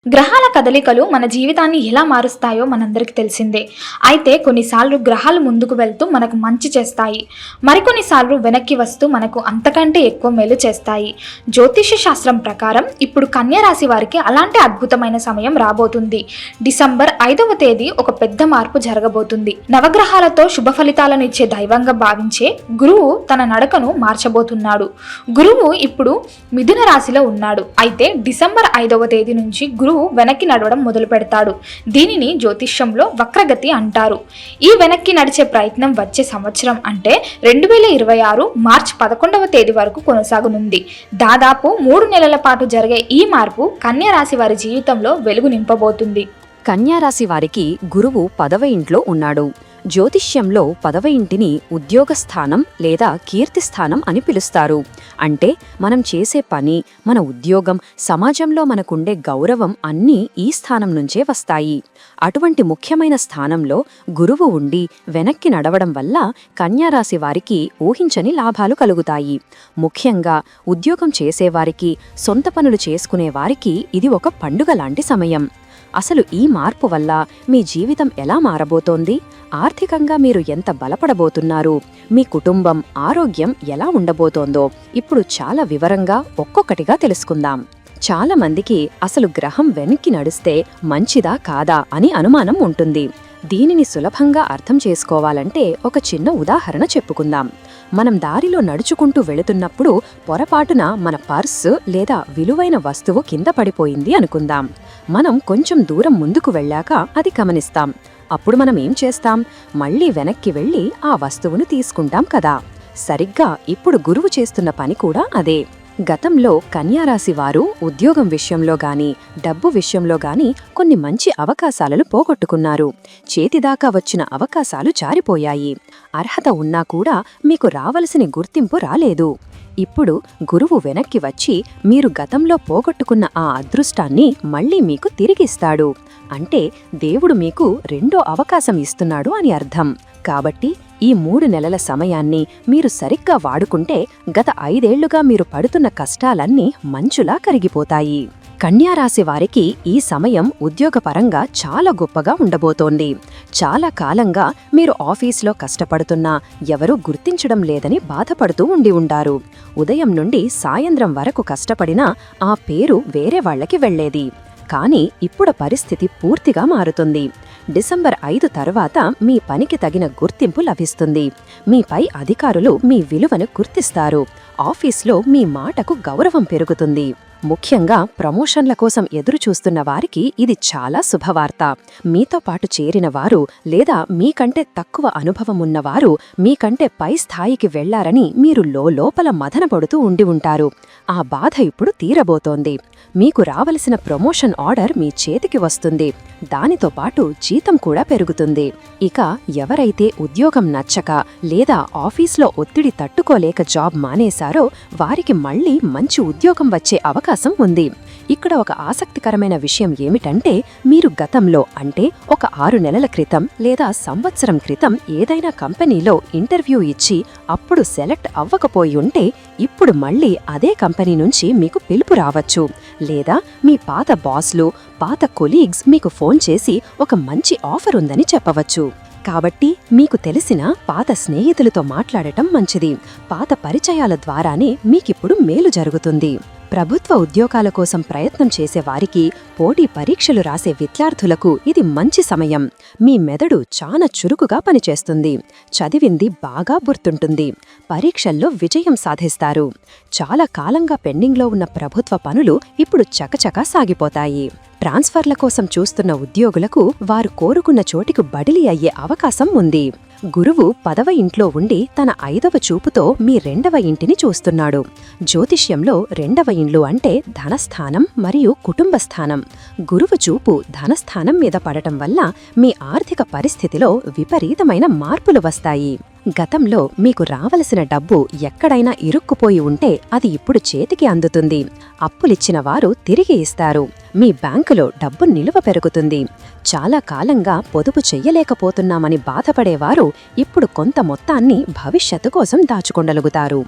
గ్రహాల కదలికలు మన జీవితాన్ని ఎలా మారుస్తాయో మనందరికీ తెలిసిందే. అయితే కొన్నిసార్లు గ్రహాలు ముందుకు వెళ్తూ మనకు మంచి చేస్తాయి. మరికొన్నిసార్లు వెనక్కి వస్తూ మనకు అంతకంటే ఎక్కువ మేలు చేస్తాయి. జ్యోతిష్య శాస్త్రం ప్రకారం ఇప్పుడు కన్యా రాశి వారికి అలాంటి అద్భుతమైన సమయం రాబోతుంది. డిసెంబర్ 5వ తేదీ ఒక పెద్ద మార్పు జరగబోతుంది. నవగ్రహాలతో శుభ ఫలితాలను ఇచ్చే దైవంగా భావించే గురువు తన నడకను మార్చబోతున్నాడు. గురువు ఇప్పుడు మిథున రాశిలో ఉన్నాడు. అయితే డిసెంబర్ 5వ తేదీ నుంచి గురువు వెనక్కి నడవడం మొదలు పెడతాడు. దీనిని జ్యోతిష్యంలో వక్రగతి అంటారు. ఈ వెనక్కి నడిచే ప్రయత్నం వచ్చే సంవత్సరం అంటే 2026 మార్చి 11వ తేదీ వరకు కొనసాగనుంది. దాదాపు 3 నెలల పాటు జరిగే ఈ మార్పు కన్యా రాశి వారి జీవితంలో వెలుగు నింపబోతుంది. కన్యారాశి వారికి గురువు 10వ ఇంట్లో ఉన్నాడు. జ్యోతిష్యంలో 10వ ఇంటిని ఉద్యోగస్థానం లేదా కీర్తిస్థానం అని పిలుస్తారు. అంటే మనం చేసే పని, మన ఉద్యోగం, సమాజంలో మనకుండే గౌరవం అన్నీ ఈ స్థానం నుంచే వస్తాయి. అటువంటి ముఖ్యమైన స్థానంలో గురువు ఉండి వెనక్కి నడవడం వల్ల కన్యారాశి వారికి ఊహించని లాభాలు కలుగుతాయి. ముఖ్యంగా ఉద్యోగం చేసేవారికి, సొంత పనులు చేసుకునేవారికి ఇది ఒక పండుగ లాంటి సమయం. అసలు ఈ మార్పు వల్ల మీ జీవితం ఎలా మారబోతోంది? ఆర్థికంగా మీరు ఎంత బలపడబోతున్నారు? మీ కుటుంబం, ఆరోగ్యం ఎలా ఉండబోతోందో ఇప్పుడు చాలా వివరంగా ఒక్కొక్కటిగా తెలుసుకుందాం. చాలా మందికి అసలు గ్రహం వెనక్కి నడిస్తే మంచిదా కాదా అని అనుమానం ఉంటుంది. దీనిని సులభంగా అర్థం చేసుకోవాలంటే ఒక చిన్న ఉదాహరణ చెప్పుకుందాం. మనం దారిలో నడుచుకుంటూ వెళుతున్నప్పుడు పొరపాటున మన పర్సు లేదా విలువైన వస్తువు కింద పడిపోయింది అనుకుందాం. మనం కొంచెం దూరం ముందుకు వెళ్ళాక అది గమనిస్తాం. అప్పుడు మనం ఏం చేస్తాం? మళ్ళీ వెనక్కి వెళ్ళి ఆ వస్తువును తీసుకుంటాం కదా. సరిగ్గా ఇప్పుడు గురువు చేస్తున్న పని కూడా అదే. గతంలో కన్యారాశి వారు ఉద్యోగం విషయంలో గాని, డబ్బు విషయంలో గాని కొన్ని మంచి అవకాశాలను పోగొట్టుకున్నారు. చేతిదాకా వచ్చిన అవకాశాలు జారిపోయాయి. అర్హత ఉన్నా కూడా మీకు రావలసిన గుర్తింపు రాలేదు. ఇప్పుడు గురువు వెనక్కి వచ్చి మీరు గతంలో పోగొట్టుకున్న ఆ అదృష్టాన్ని మళ్లీ మీకు తిరిగిస్తాడు. అంటే దేవుడు మీకు రెండో అవకాశం ఇస్తున్నాడు అని అర్థం. కాబట్టి ఈ 3 నెలల సమయాన్ని మీరు సరిగ్గా వాడుకుంటే గత 5 ఏళ్లుగా మీరు పడుతున్న కష్టాలన్నీ మంచులా కరిగిపోతాయి. కన్యారాశి వారికి ఈ సమయం ఉద్యోగపరంగా చాలా గొప్పగా ఉండబోతోంది. చాలా కాలంగా మీరు ఆఫీస్లో కష్టపడుతున్నా ఎవరూ గుర్తించడం లేదని బాధపడుతూ ఉండి ఉంటారు. ఉదయం నుండి సాయంత్రం వరకు కష్టపడినా ఆ పేరు వేరే వాళ్లకి వెళ్లేది. కానీ ఇప్పుడు పరిస్థితి పూర్తిగా మారుతుంది. డిసెంబర్ 5 తర్వాత మీ పనికి తగిన గుర్తింపు లభిస్తుంది. మీపై అధికారులు మీ విలువను గుర్తిస్తారు. ఆఫీస్లో మీ మాటకు గౌరవం పెరుగుతుంది. ముఖ్యంగా ప్రమోషన్ల కోసం ఎదురుచూస్తున్న వారికి ఇది చాలా శుభవార్త. మీతో పాటు చేరిన వారు లేదా మీకంటే తక్కువ అనుభవమున్నవారు మీకంటే పై స్థాయికి వెళ్లారని మీరు లోపల మదనపడుతూ ఉండి ఉంటారు. ఆ బాధ ఇప్పుడు తీరబోతోంది. మీకు రావలసిన ప్రమోషన్ ఆర్డర్ మీ చేతికి వస్తుంది. దానితో పాటు జీతం కూడా పెరుగుతుంది. ఇక ఎవరైతే ఉద్యోగం నచ్చక లేదా ఆఫీస్లో ఒత్తిడి తట్టుకోలేక జాబ్ మానేశారో వారికి మళ్లీ మంచి ఉద్యోగం వచ్చే అవకాశం ఉంది. ఇక్కడ ఒక ఆసక్తికరమైన విషయం ఏమిటంటే మీరు గతంలో అంటే ఒక 6 నెలల క్రితం లేదా సంవత్సరం క్రితం ఏదైనా కంపెనీలో ఇంటర్వ్యూ ఇచ్చి అప్పుడు సెలెక్ట్ అవ్వకపోయి ఉంటే ఇప్పుడు మళ్లీ అదే కంపెనీ నుంచి మీకు పిలుపు రావచ్చు. లేదా మీ పాత బాస్లు, పాత కొలీగ్స్ మీకు ఫోన్ చేసి ఒక మంచి ఆఫర్ ఉందని చెప్పవచ్చు. కాబట్టి మీకు తెలిసిన పాత స్నేహితులతో మాట్లాడటం మంచిది. పాత పరిచయాల ద్వారానే మీకిప్పుడు మేలు జరుగుతుంది. ప్రభుత్వ ఉద్యోగాల కోసం ప్రయత్నం చేసేవారికి, పోటీ పరీక్షలు రాసే విద్యార్థులకు ఇది మంచి సమయం. మీ మెదడు చాలా చురుకుగా పనిచేస్తుంది. చదివింది బాగా గుర్తుంటుంది. పరీక్షల్లో విజయం సాధిస్తారు. చాలా కాలంగా పెండింగ్లో ఉన్న ప్రభుత్వ పనులు ఇప్పుడు చకచకా సాగిపోతాయి. ట్రాన్స్ఫర్ల కోసం చూస్తున్న ఉద్యోగులకు వారు కోరుకున్న చోటికి బదిలీ అయ్యే అవకాశం ఉంది. గురువు 10వ ఇంట్లో ఉండి తన 5వ చూపుతో మీ 2వ ఇంటిని చూస్తున్నాడు. జ్యోతిష్యంలో 2వ ఇండ్లు అంటే ధనస్థానం మరియు కుటుంబ స్థానం. గురువు చూపు ధనస్థానం మీద పడటం వల్ల మీ ఆర్థిక పరిస్థితిలో విపరీతమైన మార్పులు వస్తాయి. గతంలో మీకు రావలసిన డబ్బు ఎక్కడైనా ఇరుక్కుపోయి ఉంటే అది ఇప్పుడు చేతికి అందుతుంది. అప్పులిచ్చిన వారు తిరిగి ఇస్తారు. మీ బ్యాంకులో డబ్బు నిలువ పెరుగుతుంది. చాలా కాలంగా పొదుపు చెయ్యలేకపోతున్నామని బాధపడేవారు ఇప్పుడు కొంత మొత్తాన్ని భవిష్యత్తు కోసం దాచుకోగలుగుతారు.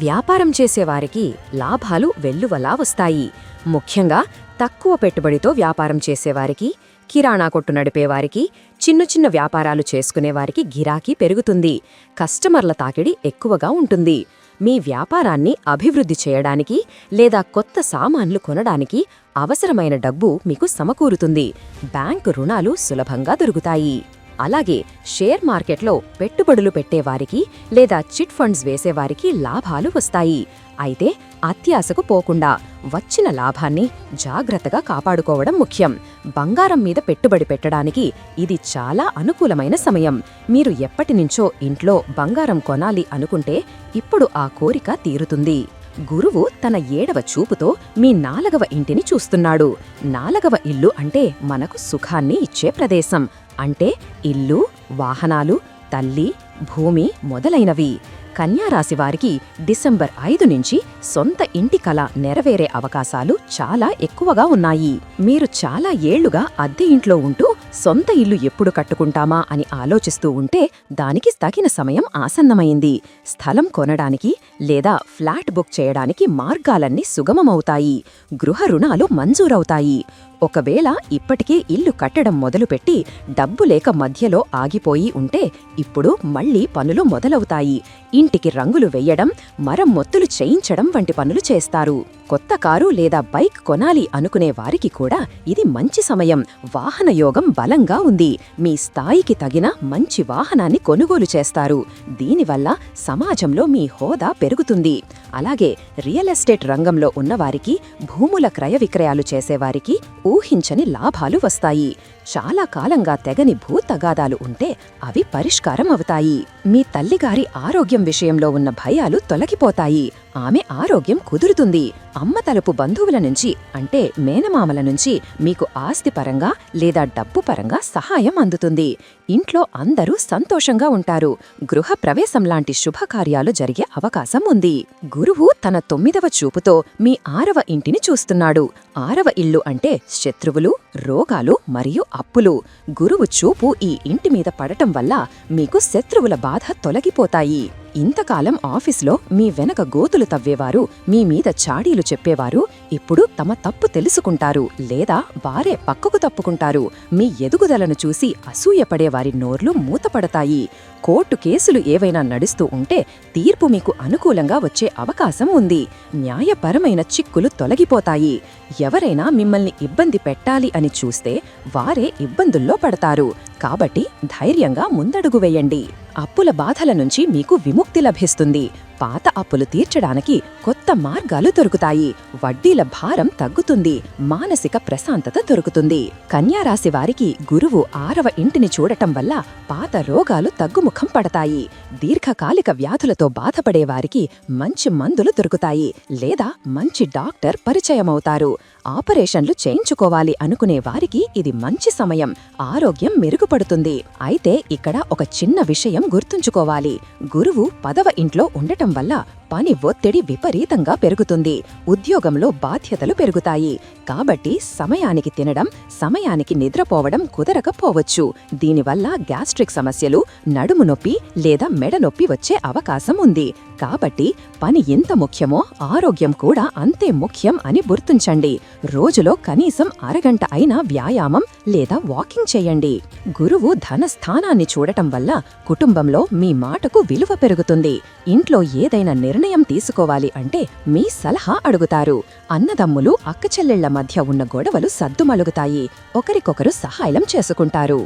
వ్యాపారం చేసేవారికి లాభాలు వెల్లువలా వస్తాయి. ముఖ్యంగా తక్కువ పెట్టుబడితో వ్యాపారం చేసేవారికి, కిరాణా కొట్టు నడిపేవారికి, చిన్న చిన్న వ్యాపారాలు చేసుకునేవారికి గిరాకీ పెరుగుతుంది. కస్టమర్ల తాకిడి ఎక్కువగా ఉంటుంది. మీ వ్యాపారాన్ని అభివృద్ధి చేయడానికి లేదా కొత్త సామాన్లు కొనడానికి అవసరమైన డబ్బు మీకు సమకూరుతుంది. బ్యాంకు రుణాలు సులభంగా దొరుకుతాయి. అలాగే షేర్ మార్కెట్లో పెట్టుబడులు పెట్టేవారికి లేదా చిట్ ఫండ్స్ వేసేవారికి లాభాలు వస్తాయి. అయితే అత్యాశకు పోకుండా వచ్చిన లాభాన్ని జాగ్రత్తగా కాపాడుకోవడం ముఖ్యం. బంగారం మీద పెట్టుబడి పెట్టడానికి ఇది చాలా అనుకూలమైన సమయం. మీరు ఎప్పటినుంచో ఇంట్లో బంగారం కొనాలి అనుకుంటే ఇప్పుడు ఆ కోరిక తీరుతుంది. గురువు తన 7వ చూపుతో మీ 4వ ఇంటిని చూస్తున్నాడు. 4వ ఇల్లు అంటే మనకు సుఖాన్ని ఇచ్చే ప్రదేశం. అంటే ఇల్లు, వాహనాలు, తల్లి, భూమి మొదలైనవి. కన్యారాశి వారికి డిసెంబర్ 5 నుంచి సొంత ఇంటి కల నెరవేరే అవకాశాలు చాలా ఎక్కువగా ఉన్నాయి. మీరు చాలా ఏళ్లుగా అద్దె ఇంట్లో ఉంటూ సొంత ఇల్లు ఎప్పుడు కట్టుకుంటామా అని ఆలోచిస్తూ ఉంటే దానికి తగిన సమయం ఆసన్నమైంది. స్థలం కొనడానికి లేదా ఫ్లాట్ బుక్ చేయడానికి మార్గాలన్నీ సుగమమవుతాయి. గృహ రుణాలు మంజూరవుతాయి. ఒకవేళ ఇప్పటికే ఇల్లు కట్టడం మొదలుపెట్టి డబ్బు లేక మధ్యలో ఆగిపోయి ఉంటే ఇప్పుడు మళ్లీ పనులు మొదలవుతాయి. ఇంటికి రంగులు వెయ్యడం, మరమ్మొత్తులు చేయించడం వంటి పనులు చేస్తారు. కొత్త కారు లేదా బైక్ కొనాలి అనుకునే వారికి కూడా ఇది మంచి సమయం. వాహన యోగం బలంగా ఉంది. మీ స్థాయికి తగిన మంచి వాహనాన్ని కొనుగోలు చేస్తారు. దీనివల్ల సమాజంలో మీ హోదా పెరుగుతుంది. అలాగే రియల్ ఎస్టేట్ రంగంలో ఉన్నవారికి, భూముల క్రయ విక్రయాలు చేసేవారికి ఊహించని లాభాలు వస్తాయి. చాలా కాలంగా తెగని భూతగాదాలు ఉంటే అవి పరిష్కారం అవుతాయి. మీ తల్లిగారి ఆరోగ్యం విషయంలో ఉన్న భయాలు తొలగిపోతాయి. ఆమె ఆరోగ్యం కుదురుతుంది. అమ్మ తరపు బంధువుల నుంచి అంటే మేనమామల నుంచి మీకు ఆస్తిపరంగా లేదా డబ్బు పరంగా సహాయం అందుతుంది. ఇంట్లో అందరూ సంతోషంగా ఉంటారు. గృహ ప్రవేశం లాంటి శుభకార్యాలు జరిగే అవకాశం ఉంది. గురువు తన 9వ చూపుతో మీ 6వ ఇంటిని చూస్తున్నాడు. 6వ ఇల్లు అంటే శత్రువులు, రోగాలు మరియు అప్పులు. గురువు చూపు ఈ ఇంటి మీద పడటం వల్ల మీకు శత్రువుల బాధ తొలగిపోతాయి. ఇంతకాలం ఆఫీసులో మీ వెనక గోతులు తవ్వేవారు, మీ మీద చాడీలు చెప్పేవారు ఇప్పుడు తమ తప్పు తెలుసుకుంటారు లేదా వారే పక్కకు తప్పుకుంటారు. మీ ఎదుగుదలను చూసి అసూయపడేవారి నోర్లు మూతపడతాయి. కోర్టు కేసులు ఏవైనా నడుస్తూ ఉంటే తీర్పు మీకు అనుకూలంగా వచ్చే అవకాశం ఉంది. న్యాయపరమైన చిక్కులు తొలగిపోతాయి. ఎవరైనా మిమ్మల్ని ఇబ్బంది పెట్టాలి అని చూస్తే వారే ఇబ్బందుల్లో పడతారు. కాబట్టి ధైర్యంగా ముందడుగు వేయండి. అప్పుల బాధల నుంచి మీకు విముక్తి లభిస్తుంది. పాత అప్పులు తీర్చడానికి కొత్త మార్గాలు దొరుకుతాయి. వడ్డీల భారం తగ్గుతుంది. మానసిక ప్రశాంతత దొరుకుతుంది. కన్యారాశి వారికి గురువు 6వ ఇంటిని చూడటం వల్ల పాత రోగాలు తగ్గుముఖం పడతాయి. దీర్ఘకాలిక వ్యాధులతో బాధపడేవారికి మంచి మందులు దొరుకుతాయి లేదా మంచి డాక్టర్ పరిచయమవుతారు. ఆపరేషన్లు చేయించుకోవాలి అనుకునే వారికి ఇది మంచి సమయం. ఆరోగ్యం మెరుగుపడుతుంది. అయితే ఇక్కడ ఒక చిన్న విషయం గుర్తుంచుకోవాలి. గురువు 10వ ఇంట్లో ఉండటం వల్ల పని ఒత్తిడి విపరీతంగా పెరుగుతుంది. ఉద్యోగంలో బాధ్యతలు పెరుగుతాయి. కాబట్టి సమయానికి తినడం, సమయానికి నిద్రపోవడం కుదరకపోవచ్చు. దీనివల్ల గ్యాస్ట్రిక్ సమస్యలు, నడుము నొప్పి లేదా మెడ నొప్పి వచ్చే అవకాశం ఉంది. కాబట్టి పని ఎంత ముఖ్యమో ఆరోగ్యం కూడా అంతే ముఖ్యం అని గుర్తుంచండి. రోజులో కనీసం అరగంట అయినా వ్యాయామం లేదా వాకింగ్ చేయండి. గురువు ధనస్థానాన్ని చూడటం వల్ల కుటుంబంలో మీ మాటకు విలువ పెరుగుతుంది. ఇంట్లో ఏదైనా నిర్ణయం తీసుకోవాలి అంటే మీ సలహా అడుగుతారు. అన్నదమ్ములు, అక్కచెల్లెళ్ల మధ్య ఉన్న గొడవలు సద్దుమలుగుతాయి. ఒకరికొకరు సహాయం చేసుకుంటారు.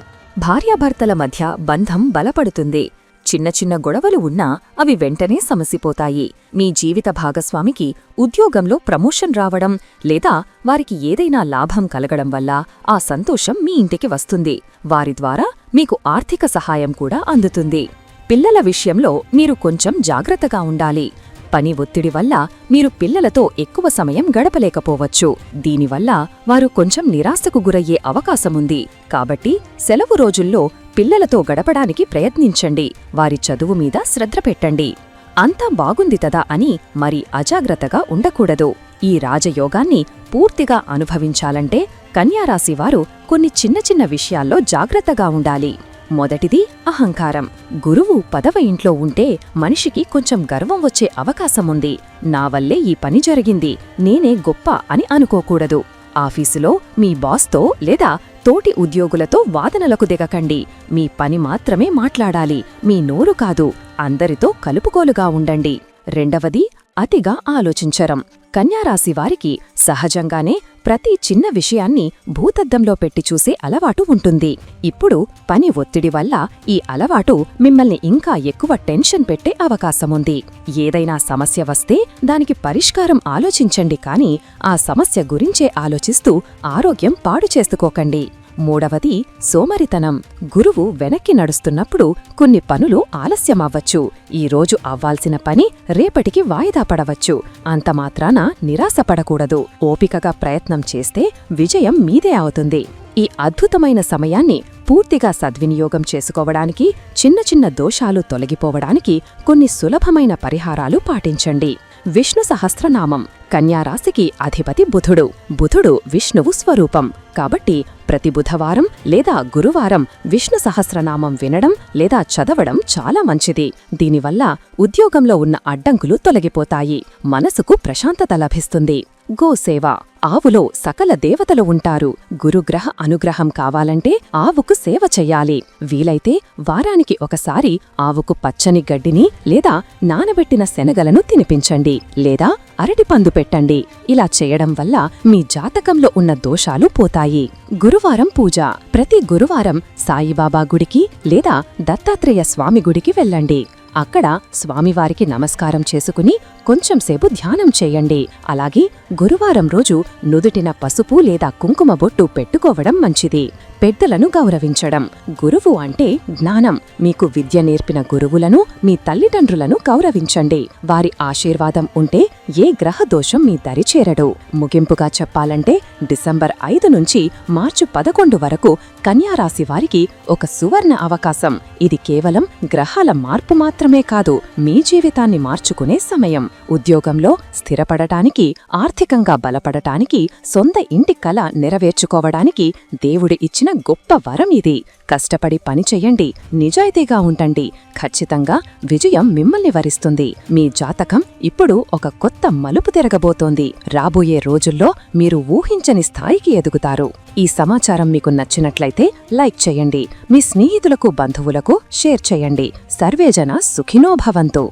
భార్యాభర్తల మధ్య బంధం బలపడుతుంది. చిన్న చిన్న గొడవలు ఉన్నా అవి వెంటనే సమసిపోతాయి. మీ జీవిత భాగస్వామికి ఉద్యోగంలో ప్రమోషన్ రావడం లేదా వారికి ఏదైనా లాభం కలగడం వల్ల ఆ సంతోషం మీ ఇంటికి వస్తుంది. వారి ద్వారా మీకు ఆర్థిక సహాయం కూడా అందుతుంది. పిల్లల విషయంలో మీరు కొంచెం జాగ్రత్తగా ఉండాలి. పని ఒత్తిడి వల్ల మీరు పిల్లలతో ఎక్కువ సమయం గడపలేకపోవచ్చు. దీనివల్ల వారు కొంచెం నిరాశకు గురయ్యే అవకాశముంది. కాబట్టి సెలవు రోజుల్లో పిల్లలతో గడపడానికి ప్రయత్నించండి. వారి చదువు మీద శ్రద్ధ పెట్టండి. అంతా బాగుంది తదా అని మరి అజాగ్రత్తగా ఉండకూడదు. ఈ రాజయోగాన్ని పూర్తిగా అనుభవించాలంటే కన్యారాశివారు కొన్ని చిన్న చిన్న విషయాల్లో జాగ్రత్తగా ఉండాలి. మొదటిది అహంకారం. గురువు 10వ ఇంట్లో ఉంటే మనిషికి కొంచెం గర్వం వచ్చే అవకాశముంది. నా వల్లే ఈ పని జరిగింది, నేనే గొప్ప అని అనుకోకూడదు. ఆఫీసులో మీ బాస్తో లేదా తోటి ఉద్యోగులతో వాదనలకు దిగకండి. మీ పని మాత్రమే మాట్లాడాలి, మీ నోరు కాదు. అందరితో కలుపుకోలుగా ఉండండి. రెండవది, అతిగా ఆలోచించరం. కన్యారాశి వారికి సహజంగానే ప్రతి చిన్న విషయాన్ని భూతద్దంలో పెట్టి చూసే అలవాటు ఉంటుంది. ఇప్పుడు పని ఒత్తిడి వల్ల ఈ అలవాటు మిమ్మల్ని ఇంకా ఎక్కువ టెన్షన్ పెట్టే అవకాశముంది. ఏదైనా సమస్య వస్తే దానికి పరిష్కారం ఆలోచించండి, కానీ ఆ సమస్య గురించే ఆలోచిస్తూ ఆరోగ్యం పాడు చేసుకోకండి. మూడవది, సోమరితనం. గురువు వెనక్కి నడుస్తున్నప్పుడు కొన్ని పనులు ఆలస్యమవ్వచ్చు. ఈ రోజు అవ్వాల్సిన పని రేపటికి వాయిదా పడవచ్చు. అంతమాత్రాన నిరాశపడకూడదు. ఓపికగా ప్రయత్నం చేస్తే విజయం మీదే అవుతుంది. ఈ అద్భుతమైన సమయాన్ని పూర్తిగా సద్వినియోగం చేసుకోవడానికి, చిన్న చిన్న దోషాలు తొలగిపోవడానికి కొన్ని సులభమైన పరిహారాలు పాటించండి. విష్ణు సహస్రనామం. కన్యారాశికి అధిపతి బుధుడు. బుధుడు విష్ణువు స్వరూపం. కాబట్టి ప్రతి బుధవారం లేదా గురువారం విష్ణు సహస్రనామం వినడం లేదా చదవడం చాలా మంచిది. దీనివల్ల ఉద్యోగంలో ఉన్న అడ్డంకులు తొలగిపోతాయి, మనసుకు ప్రశాంతత లభిస్తుంది. గోసేవ. ఆవులో సకల దేవతలు ఉంటారు. గురుగ్రహ అనుగ్రహం కావాలంటే ఆవుకు సేవ చెయ్యాలి. వీలైతే వారానికి ఒకసారి ఆవుకు పచ్చని గడ్డిని లేదా నానబెట్టిన శనగలను తినిపించండి, లేదా అరటిపండు పెట్టండి. ఇలా చేయడం వల్ల మీ జాతకంలో ఉన్న దోషాలు పోతాయి. గురువారం పూజ. ప్రతి గురువారం సాయిబాబా గుడికి లేదా దత్తాత్రేయ స్వామి గుడికి వెళ్ళండి. అక్కడ స్వామివారికి నమస్కారం చేసుకుని కొంచెంసేపు ధ్యానం చేయండి. అలాగే గురువారం రోజు నుదుటిన పసుపు లేదా కుంకుమ బొట్టు పెట్టుకోవడం మంచిది. పెద్దలను గౌరవించడం. గురువు అంటే జ్ఞానం. మీకు విద్య నేర్పిన గురువులను, మీ తల్లిదండ్రులను గౌరవించండి. వారి ఆశీర్వాదం ఉంటే ఏ గ్రహ దోషం మీ దరిచేరడు. ముగింపుగా చెప్పాలంటే డిసెంబర్ 5 నుంచి మార్చి 11 వరకు కన్యారాశి వారికి ఒక సువర్ణ అవకాశం. ఇది కేవలం గ్రహాల మార్పు మాత్రమే కాదు, మీ జీవితాన్ని మార్చుకునే సమయం. ఉద్యోగంలో స్థిరపడటానికి, ఆర్థికంగా బలపడటానికి, సొంత ఇంటి కల నెరవేర్చుకోవడానికి దేవుడి ఇచ్చిన గొప్ప వరం ఇది. కష్టపడి పనిచెయ్యండి, నిజాయితీగా ఉండండి. ఖచ్చితంగా విజయం మిమ్మల్ని వరిస్తుంది. మీ జాతకం ఇప్పుడు ఒక కొత్త మలుపు తిరగబోతోంది. రాబోయే రోజుల్లో మీరు ఊహించని స్థాయికి ఎదుగుతారు. ఈ సమాచారం మీకు నచ్చినట్లయితే లైక్ చేయండి. మీ స్నేహితులకు, బంధువులకు షేర్ చేయండి. సర్వేజన సుఖినో భవంతు.